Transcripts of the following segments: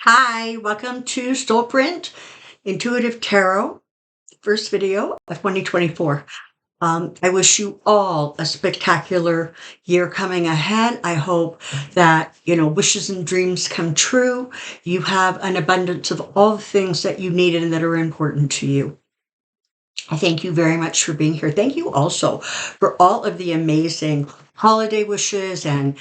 Hi, welcome to Soulprint Intuitive Tarot, first video of 2024. I wish you all a spectacular year coming ahead. I hope that, wishes and dreams come true. You have an abundance of all the things that you need and that are important to you. I thank you very much for being here. Thank you also for all of the amazing holiday wishes and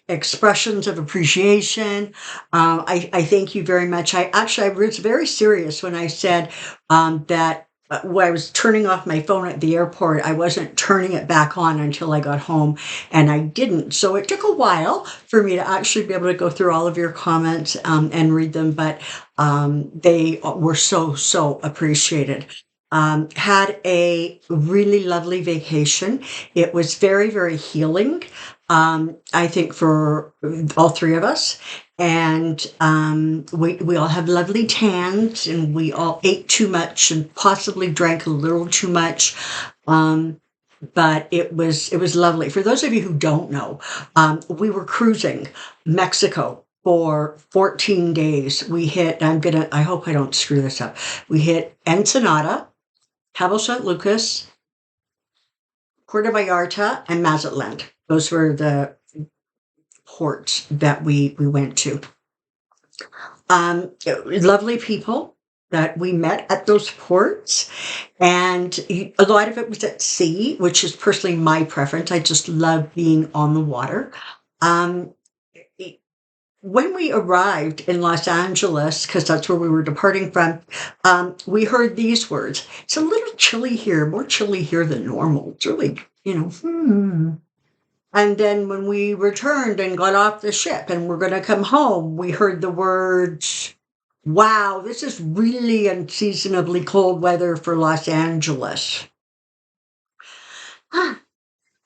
expressions of appreciation. I thank you very much. I was very serious when I said that when I was turning off my phone at the airport, I wasn't turning it back on until I got home, and I didn't. So it took a while for me to actually be able to go through all of your comments and read them, but they were so appreciated. Had a really lovely vacation. It was very, very healing. I think for all three of us. And we all have lovely tans, and we all ate too much and possibly drank a little too much. But it was lovely. For those of you who don't know, we were cruising Mexico for 14 days. We hit, I hope I don't screw this up. We hit Ensenada, Cabo San Lucas, Puerto Vallarta, and Mazatlan. Those were the ports that we went to. Lovely people that we met at those ports, and a lot of it was at sea, which is personally my preference. I just love being on the water. When we arrived in Los Angeles, because that's where we were departing from, we heard these words. It's a little chilly here, more chilly here than normal. It's really, And then when we returned and got off the ship and we're going to come home, we heard the words, wow, this is really unseasonably cold weather for Los Angeles.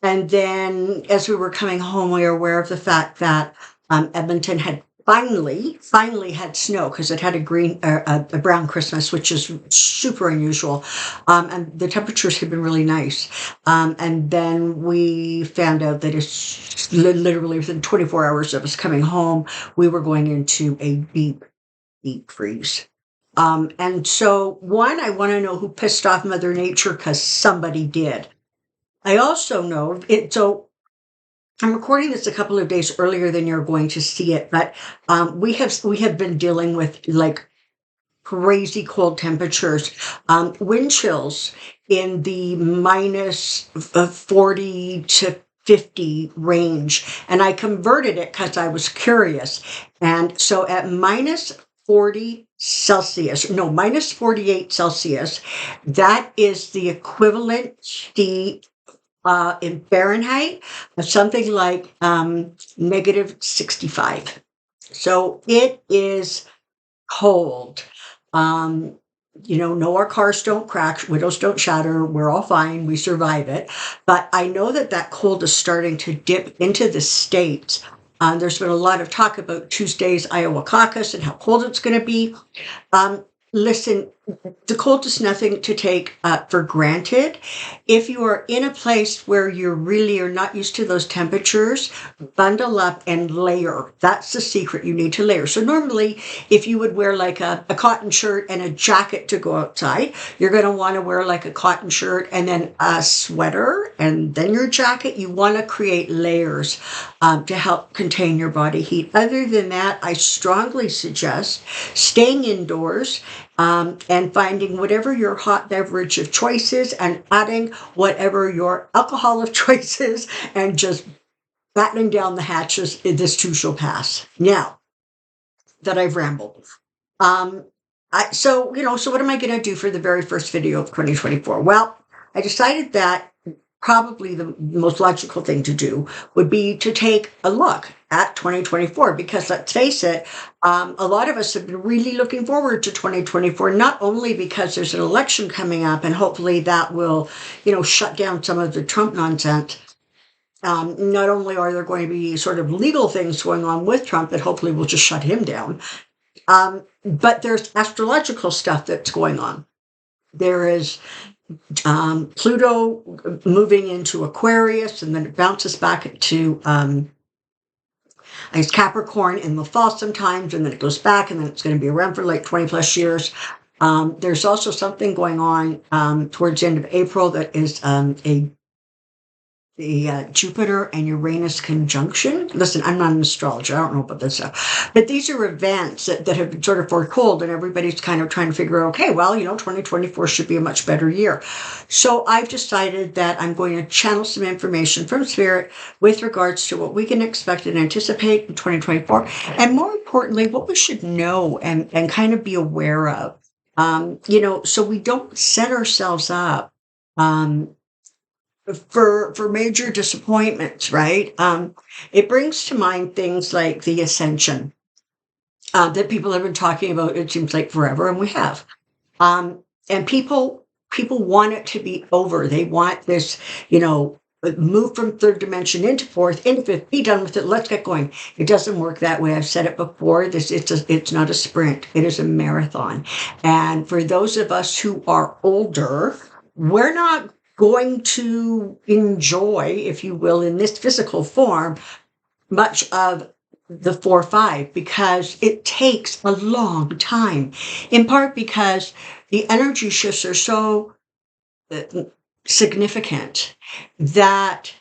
And then as we were coming home, we were aware of the fact that Edmonton had finally had snow, because it had a brown Christmas, which is super unusual. And the temperatures had been really nice. And then we found out that it's literally within 24 hours of us coming home, we were going into a deep freeze. And so one, I want to know who pissed off Mother Nature, because somebody did. I also know it. So I'm recording this a couple of days earlier than you're going to see it, but we have been dealing with like crazy cold temperatures, wind chills in the minus 40 to 50 range, and I converted it because I was curious. And so at minus 40 Celsius, no, minus 48 Celsius, that is the equivalent heat in Fahrenheit of something like negative 65. So it is cold. No, our cars don't crack, windows don't shatter, we're all fine, we survive it. But I know that cold is starting to dip into the States. There's been a lot of talk about Tuesday's Iowa caucus and how cold it's going to be. Listen, the cold is nothing to take for granted. If you are in a place where you really are not used to those temperatures, bundle up and layer. That's the secret. You need to layer. So normally, if you would wear like a cotton shirt and a jacket to go outside, you're going to want to wear like a cotton shirt and then a sweater and then your jacket. You want to create layers to help contain your body heat. Other than that, I strongly suggest staying indoors and finding whatever your hot beverage of choice is and adding whatever your alcohol of choice is and just battening down the hatches. This too shall pass. Now that I've rambled. So what am I going to do for the very first video of 2024? Well, I decided that probably the most logical thing to do would be to take a look at 2024, because let's face it, a lot of us have been really looking forward to 2024, not only because there's an election coming up and hopefully that will, shut down some of the Trump nonsense. Not only are there going to be sort of legal things going on with Trump that hopefully will just shut him down, but there's astrological stuff that's going on. There is Pluto moving into Aquarius, and then it bounces back to It's Capricorn in the fall sometimes, and then it goes back, and then it's going to be around for like 20 plus years. There's also something going on towards the end of April that is the Jupiter and Uranus conjunction. Listen, I'm not an astrologer. I don't know about this stuff. But these are events that have been sort of foretold, and everybody's kind of trying to figure out, okay, well, 2024 should be a much better year. So I've decided that I'm going to channel some information from Spirit with regards to what we can expect and anticipate in 2024. And more importantly, what we should know and kind of be aware of. So we don't set ourselves up for major disappointments, right? It brings to mind things like the ascension that people have been talking about. It seems like forever, and we have. And people want it to be over. They want this, move from third dimension into fourth, into fifth. Be done with it. Let's get going. It doesn't work that way. I've said it before. It's not a sprint. It is a marathon. And for those of us who are older, we're not going to enjoy, if you will, in this physical form, much of the 4-5 because it takes a long time, in part because the energy shifts are so significant that,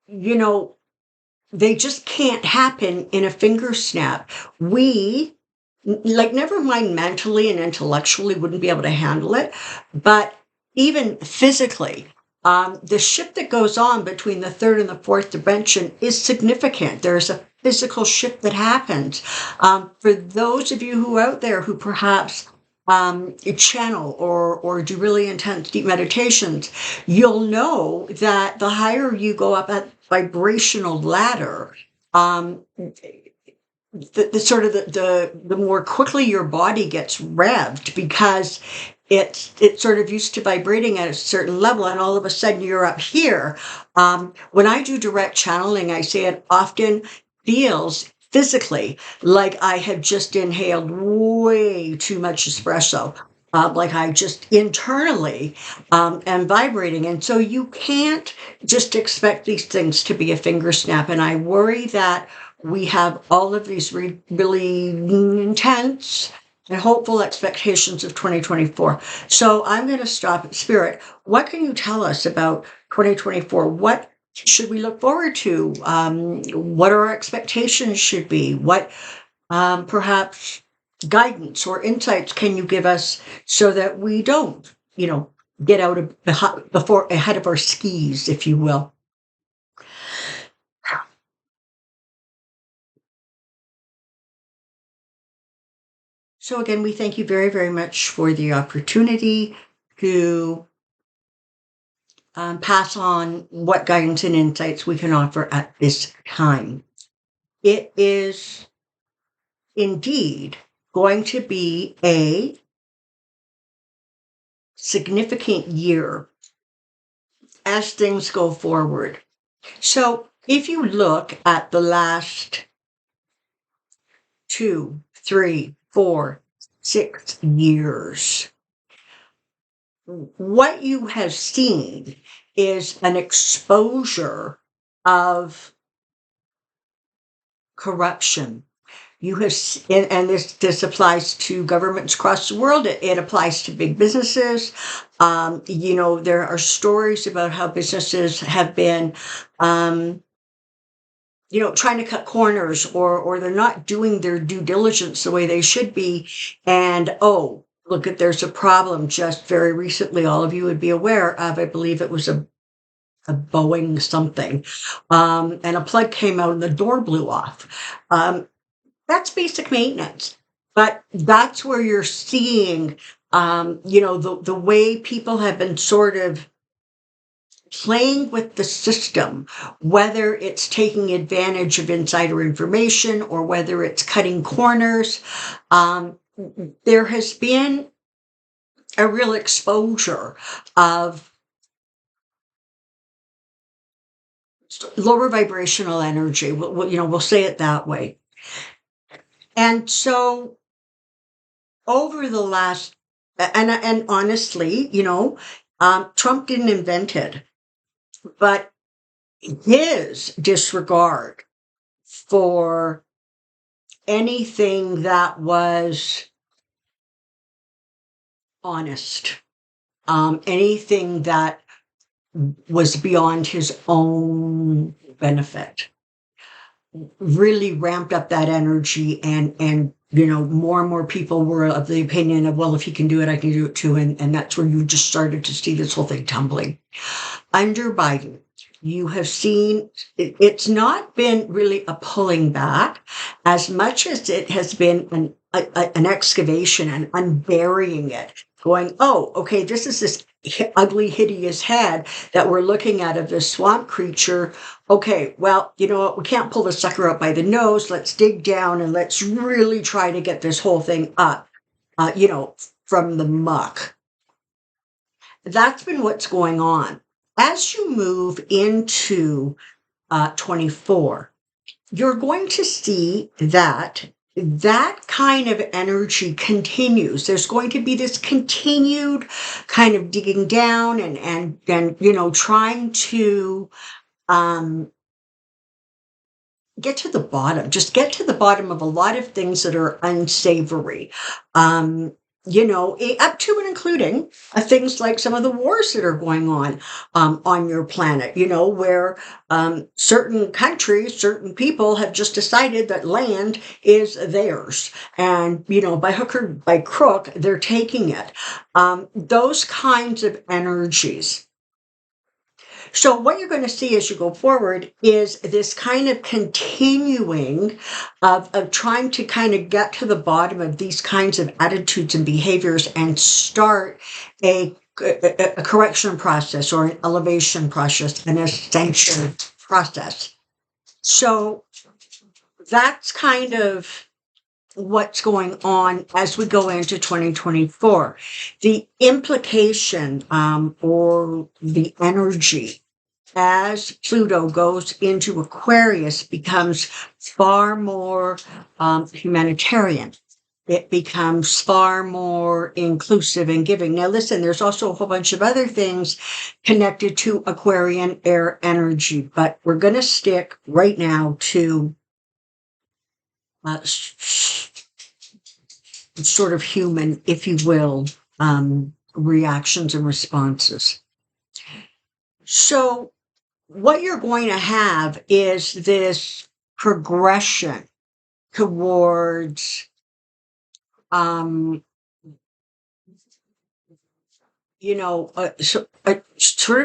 they just can't happen in a finger snap. We, never mind mentally and intellectually, wouldn't be able to handle it, but even physically, the shift that goes on between the third and the fourth dimension is significant. There's a physical shift that happens. For those of you who out there who perhaps channel or do really intense deep meditations, you'll know that the higher you go up that vibrational ladder, the more quickly your body gets revved because it's sort of used to vibrating at a certain level, and all of a sudden you're up here. When I do direct channeling, I say it often feels physically like I have just inhaled way too much espresso. Like I just internally am vibrating. And so you can't just expect these things to be a finger snap. And I worry that we have all of these really intense and hopeful expectations of 2024. So I'm going to stop at Spirit. What can you tell us about 2024? What should we look forward to? What our expectations should be? What perhaps guidance or insights can you give us so that we don't, get out of ahead of our skis, if you will? So again, we thank you very, very much for the opportunity to pass on what guidance and insights we can offer at this time. It is indeed going to be a significant year as things go forward. So if you look at the last 2, 3, 4, 6 years, what you have seen is an exposure of corruption. You have, and this applies to governments across the world. It applies to big businesses. There are stories about how businesses have been, trying to cut corners, or they're not doing their due diligence the way they should be. And look, there's a problem. Just very recently, all of you would be aware of. I believe it was a Boeing something, and a plug came out and the door blew off. That's basic maintenance, but that's where you're seeing, the way people have been sort of playing with the system, whether it's taking advantage of insider information or whether it's cutting corners. There has been a real exposure of lower vibrational energy. We'll say it that way. And so over the last, and honestly, Trump didn't invent it, but his disregard for anything that was honest, anything that was beyond his own benefit. Really ramped up that energy, and more and more people were of the opinion of, well, if he can do it, I can do it too. And that's where you just started to see this whole thing tumbling. Under Biden, you have seen it's not been really a pulling back as much as it has been an excavation and unburying it, going, oh, okay, this is this ugly, hideous head that we're looking at of this swamp creature. Okay, well, you know what? We can't pull the sucker out by the nose. Let's dig down and let's really try to get this whole thing up, from the muck. That's been what's going on. As you move into 24, you're going to see that kind of energy continues. There's going to be this continued kind of digging down and trying to get to the bottom, just get to the bottom of a lot of things that are unsavory. Up to and including things like some of the wars that are going on your planet, where certain countries, certain people have just decided that land is theirs. And, by hook or by crook, they're taking it. Those kinds of energies. So what you're going to see as you go forward is this kind of continuing of trying to kind of get to the bottom of these kinds of attitudes and behaviors and start a correction process or an elevation process, an ascension process. So that's kind of what's going on as we go into 2024. The implication or the energy as Pluto goes into Aquarius becomes far more humanitarian. It becomes far more inclusive and giving. Now, listen, there's also a whole bunch of other things connected to Aquarian air energy, but we're going to stick right now to sort of human, if you will, reactions and responses. So what you're going to have is this progression towards, sort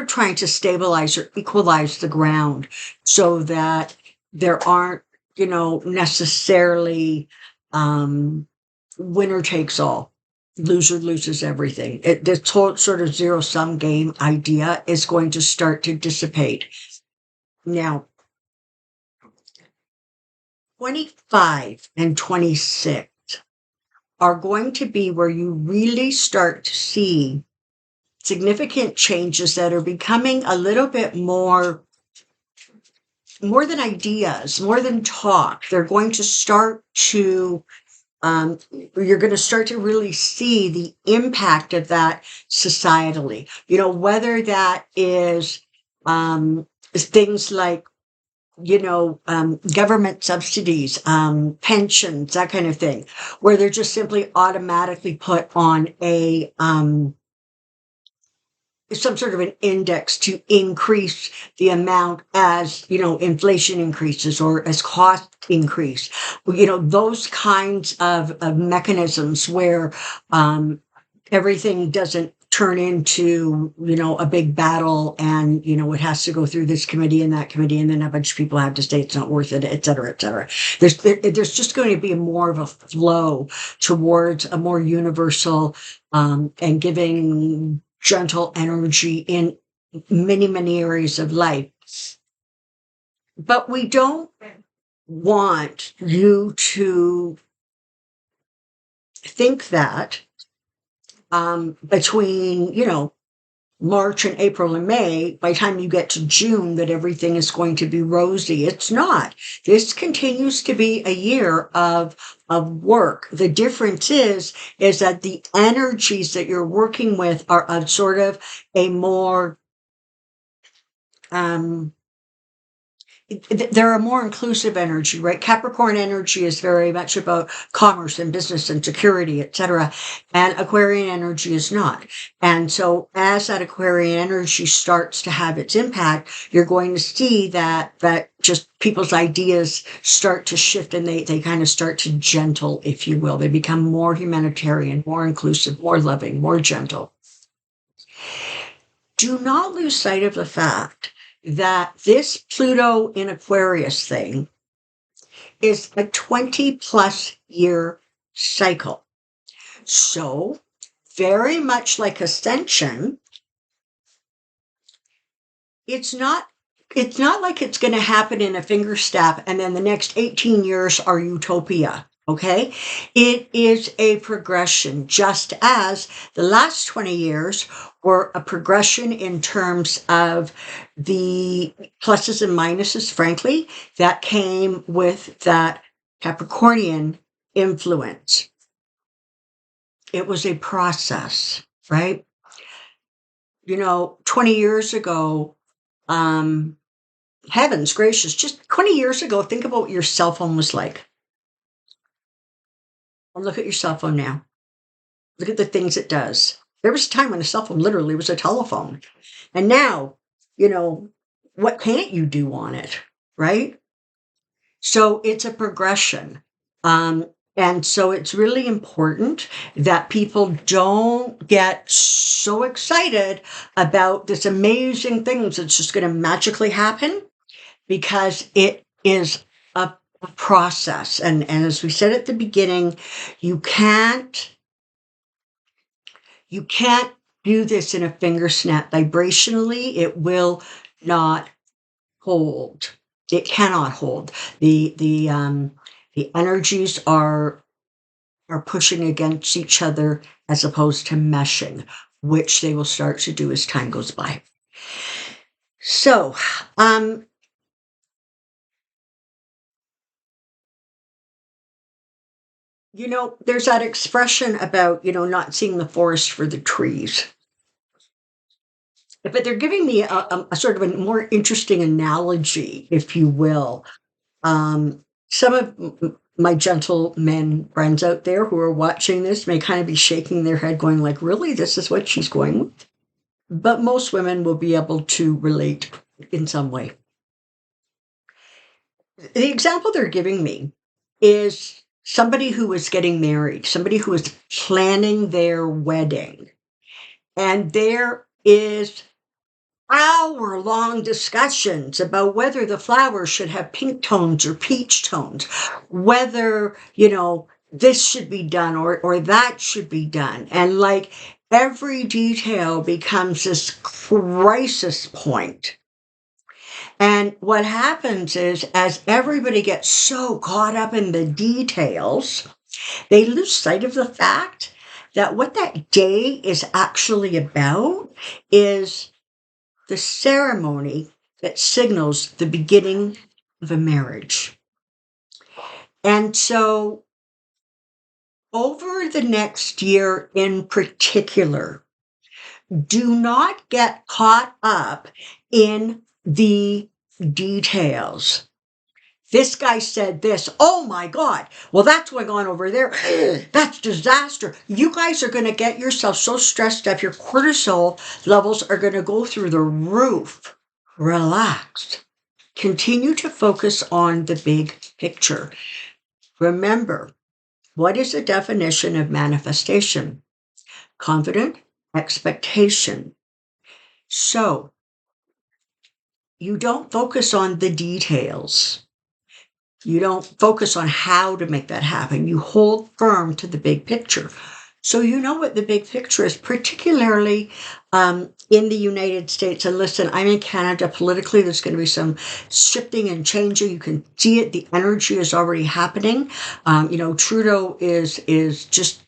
of trying to stabilize or equalize the ground so that there aren't, necessarily winner takes all. Loser loses everything. This whole sort of zero-sum game idea is going to start to dissipate. Now, 25 and 26 are going to be where you really start to see significant changes that are becoming a little bit more than ideas, more than talk. They're going to start to you're going to start to really see the impact of that societally, whether that is things like, government subsidies, pensions, that kind of thing, where they're just simply automatically put on some sort of an index to increase the amount as, inflation increases or as costs increase. Those kinds of mechanisms where everything doesn't turn into, a big battle and, it has to go through this committee and that committee and then a bunch of people have to say it's not worth it, et cetera, et cetera. There's just going to be more of a flow towards a more universal and giving gentle energy in many, many areas of life. But we don't want you to think that between, March and April and May, by the time you get to June, that everything is going to be rosy. It's not. This continues to be a year of work. The difference is that the energies that you're working with are of sort of a more they're a more inclusive energy, right? Capricorn energy is very much about commerce and business and security, etc. And Aquarian energy is not. And so as that Aquarian energy starts to have its impact, you're going to see that just people's ideas start to shift, and they kind of start to gentle, if you will. They become more humanitarian, more inclusive, more loving, more gentle. Do not lose sight of the fact that this Pluto in Aquarius thing is a 20 plus year cycle. So, very much like ascension, it's not like it's going to happen in a finger snap and then the next 18 years are utopia. Okay, it is a progression, just as the last 20 years were a progression in terms of the pluses and minuses, frankly, that came with that Capricornian influence. It was a process, right? 20 years ago, heavens gracious, just 20 years ago, think about what your cell phone was like. And look at your cell phone now. Look at the things it does. There was a time when a cell phone literally was a telephone. And now, what can't you do on it, right? So it's a progression. And so it's really important that people don't get so excited about this amazing thing that's just going to magically happen, because it is a process. And as we said at the beginning, you can't do this in a finger snap. Vibrationally, it will not hold. It cannot hold. The energies are pushing against each other as opposed to meshing, which they will start to do as time goes by. So, there's that expression about, not seeing the forest for the trees. But they're giving me a sort of a more interesting analogy, if you will. Some of my gentlemen friends out there who are watching this may kind of be shaking their head going like, really, this is what she's going with? But most women will be able to relate in some way. The example they're giving me is somebody who is getting married, somebody who is planning their wedding. And there is hour-long discussions about whether the flowers should have pink tones or peach tones, whether, this should be done or that should be done. And like every detail becomes this crisis point. And what happens is, as everybody gets so caught up in the details, they lose sight of the fact that what that day is actually about is the ceremony that signals the beginning of a marriage. And so over the next year in particular, do not get caught up in the details. This guy said this. Oh my God. Well, that's going on over there. That's disaster. You guys are going to get yourself so stressed up. Your cortisol levels are going to go through the roof. Relax. Continue to focus on the big picture. Remember, what is the definition of manifestation? Confident expectation. So, you don't focus on the details. You don't focus on how to make that happen. You hold firm to the big picture. So you know what the big picture is, particularly in the United States. And listen, I'm in Canada. Politically, there's going to be some shifting and changing. You can see it. The energy is already happening. Trudeau is just,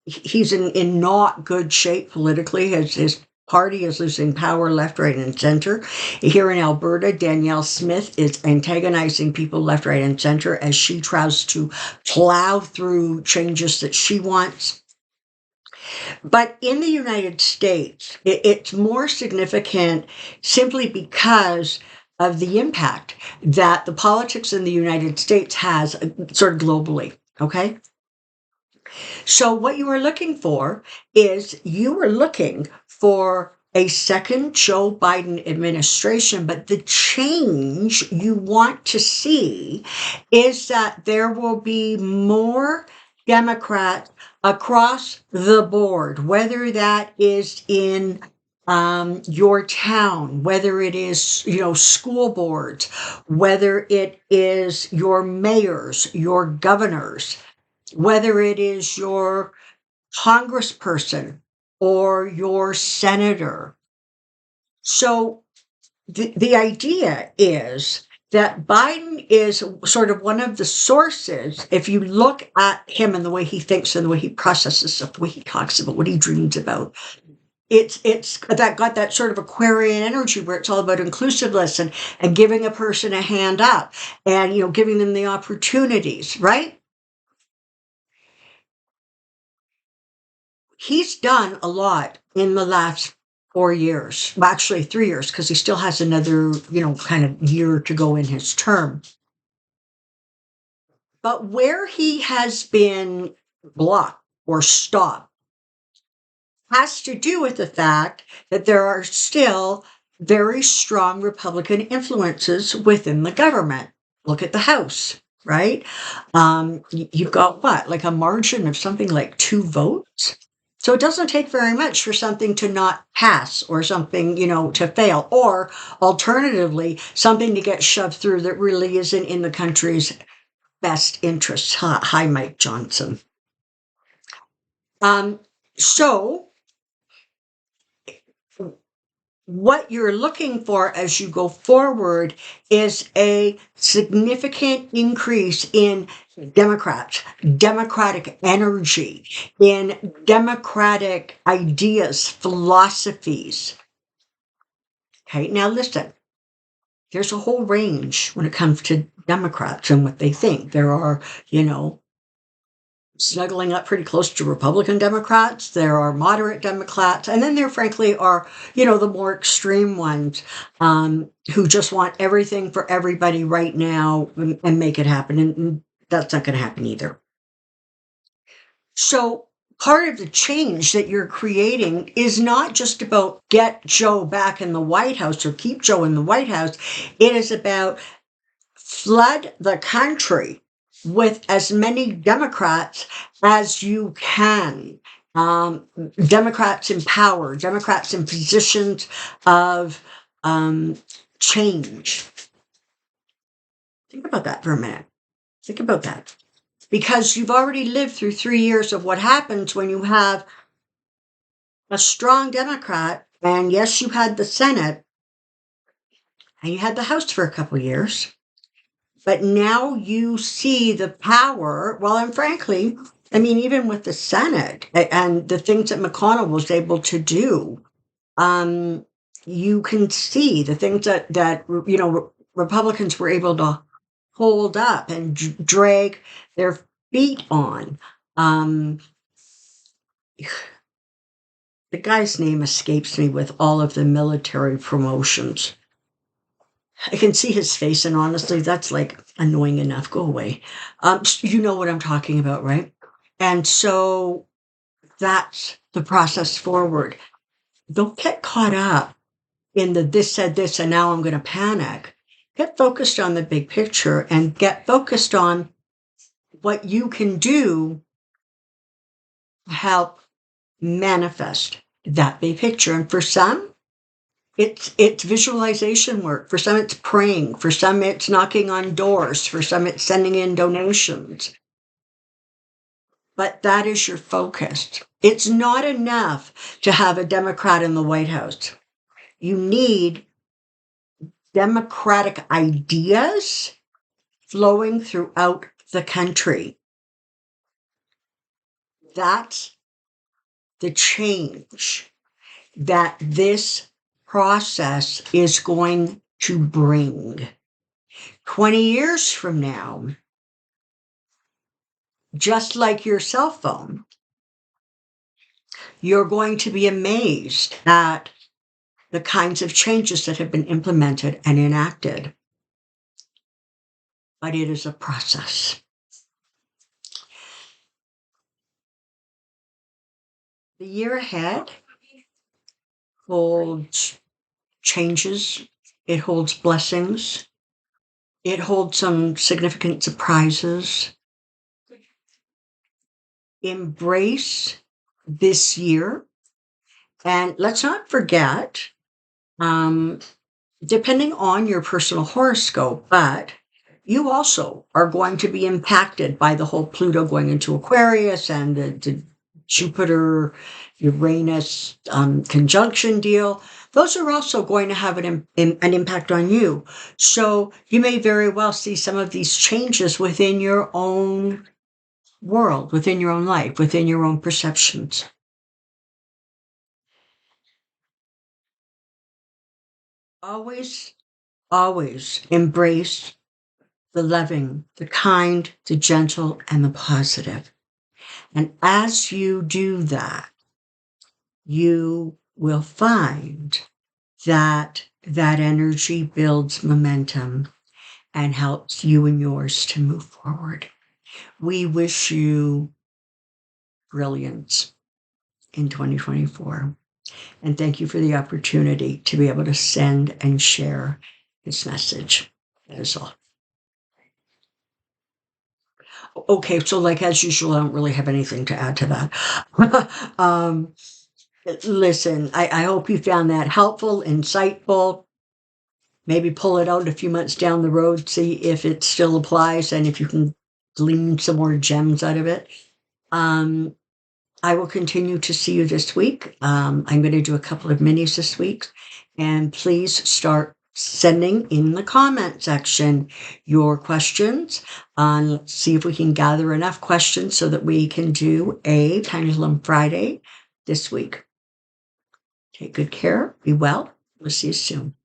he's in not good shape politically. His party is losing power left, right, and center. Here in Alberta, Danielle Smith is antagonizing people left, right, and center as she tries to plow through changes that she wants. But in the United States, it's more significant simply because of the impact that the politics in the United States has sort of globally. Okay. So what you are looking for is you are looking for a second Joe Biden administration, but the change you want to see is that there will be more Democrats across the board, whether that is in your town, whether it is, school boards, whether it is your mayors, your governors, whether it is your congressperson or your senator. So the idea is that Biden is sort of one of the sources. If you look at him and the way he thinks and the way he processes stuff, the way he talks about, what he dreams about, it's that got that sort of Aquarian energy where it's all about inclusiveness and giving a person a hand up and, giving them the opportunities, right? He's done a lot in the last 4 years, well, actually 3 years, because he still has another, kind of year to go in his term. But where he has been blocked or stopped has to do with the fact that there are still very strong Republican influences within the government. Look at the House, right? You've got what, like a margin of something like 2 votes? So it doesn't take very much for something to not pass or something, to fail, or alternatively, something to get shoved through that really isn't in the country's best interests. Hi, Mike Johnson. So what you're looking for as you go forward is a significant increase in Democrats, democratic energy, in democratic ideas, philosophies. Okay, now listen, there's a whole range when it comes to Democrats and what they think. There are, snuggling up pretty close to Republican Democrats. There are moderate Democrats. And then there, frankly, are, the more extreme ones who just want everything for everybody right now and make it happen. And that's not going to happen either. So part of the change that you're creating is not just about get Joe back in the White House or keep Joe in the White House. It is about flood the country with as many Democrats as you can. Democrats in power, Democrats in positions of change. Think about that for a minute. Think about that. Because you've already lived through 3 years of what happens when you have a strong Democrat, and yes, you had the Senate, and you had the House for a couple of years. But now you see the power, well, and frankly, even with the Senate and the things that McConnell was able to do, you can see the things that Republicans were able to hold up and drag their feet on. The guy's name escapes me with all of the military promotions. I can see his face, and honestly, that's like annoying enough. Go away. You know what I'm talking about, right? And so that's the process forward. Don't get caught up in the this said this and now I'm going to panic. Get focused on the big picture and get focused on what you can do to help manifest that big picture. And for some, it's visualization work. For some, it's praying. For some, it's knocking on doors. For some, it's sending in donations. But that is your focus. It's not enough to have a Democrat in the White House. You need democratic ideas flowing throughout the country. That's the change that this process is going to bring. 20 years from now, just like your cell phone, you're going to be amazed at the kinds of changes that have been implemented and enacted. But it is a process. The year ahead holds changes, it holds blessings, it holds some significant surprises. Embrace this year. And let's not forget, depending on your personal horoscope, but you also are going to be impacted by the whole Pluto going into Aquarius and the Jupiter Uranus conjunction deal. Those are also going to have an impact on you. So you may very well see some of these changes within your own world, within your own life, within your own perceptions. Always, always embrace the loving, the kind, the gentle, and the positive. And as you do that, you will find that that energy builds momentum and helps you and yours to move forward. We wish you brilliance in 2024. And thank you for the opportunity to be able to send and share this message. That is all. Okay, so like as usual, I don't really have anything to add to that. Listen, I hope you found that helpful, insightful. Maybe pull it out a few months down the road, see if it still applies and if you can glean some more gems out of it. I will continue to see you this week. I'm going to do a couple of minis this week. And please start sending in the comment section your questions. Let's see if we can gather enough questions so that we can do a Pendulum Friday this week. Take good care. Be well. We'll see you soon.